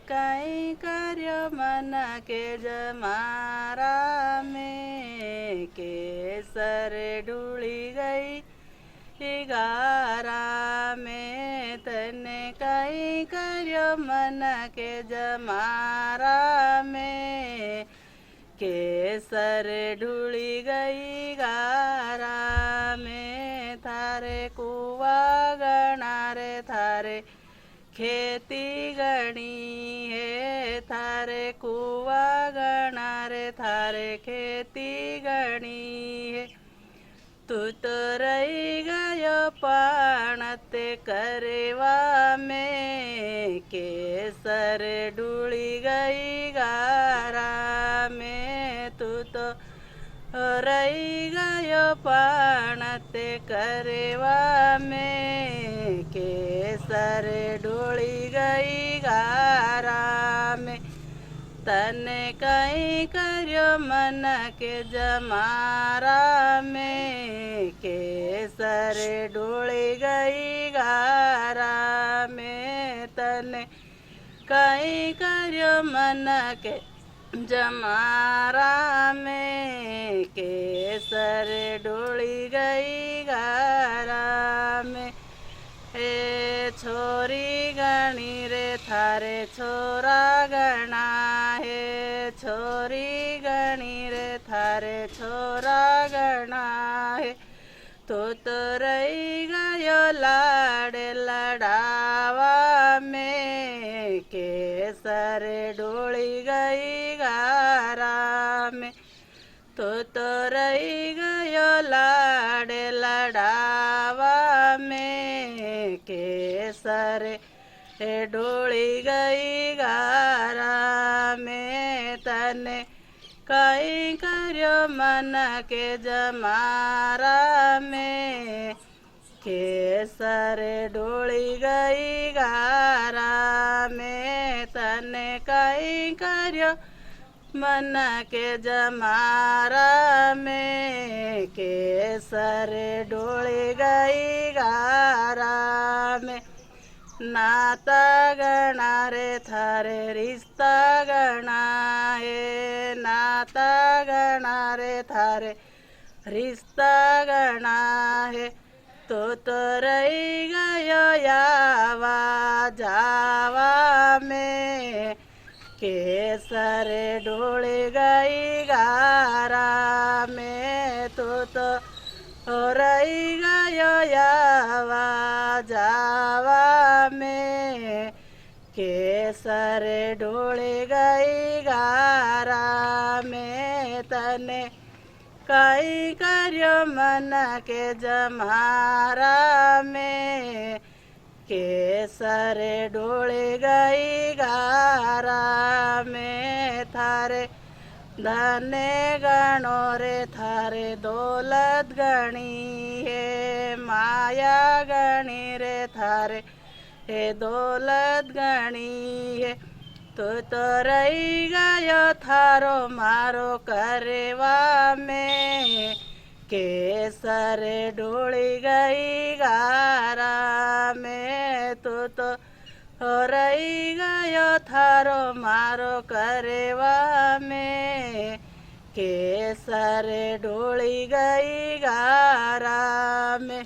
कई कर्यो मन के जमारा में, केसर ढूली गई गारा में। तने कई कर्यो मन के जमारा में, केसर ढूली गई गारा में। थारे कुआ गणा रे थारे खेती गणी है, थारे कुआ गणा रे थारे खेती गणी है। तू तो रही गयो पण ते करवा में, केसर ढूली गई गारा में। तू तो रही गयो पण ते करवा में, केसर ढूली गई गारा में। तने कई कर्यो मन के जमारा में, केसर ढूली गई गारा में। तने कई कर्यो मन के जमारा में, केसर ढूली गई गारा में। हे छोरी गणी रे थारे छोरा गणा है, छोरी गणी रे थारे छोरा गणा है। तो रही गयो लाड लड़ावा में, केसर ढूली गई गारा में। तो रही गयो लाड लड़ावा में, केसर ढूली गई गारा में। तने कई कर्यो मन के जमारा में, केसर ढूली गई गारा में। तने कई कर्यो मन के जमारा में, केसर ढूली गई गारा में। नाता गणा रे थारे रिश्ता गणा है, नाता गणा रे थारे रिश्ता गणा है। तो रही गयो यावा जावा में, केसर ढूली गई गारा में। तो रही गयो यावा जावा में, केसर ढूली गई गारा में। तने कई कर्यो मन के जमारा में, केसर ढूली गई गारा में। थारे धने गणो रे थारे दौलत गणी है, माया गणी रे थारे हे दौलत गणी है। तो रही गयो थारो मारो करवा में, केसर ढूली गई गारा में। तो रही गयो थारो मारो करवा में, केसर ढूली गई गारा में।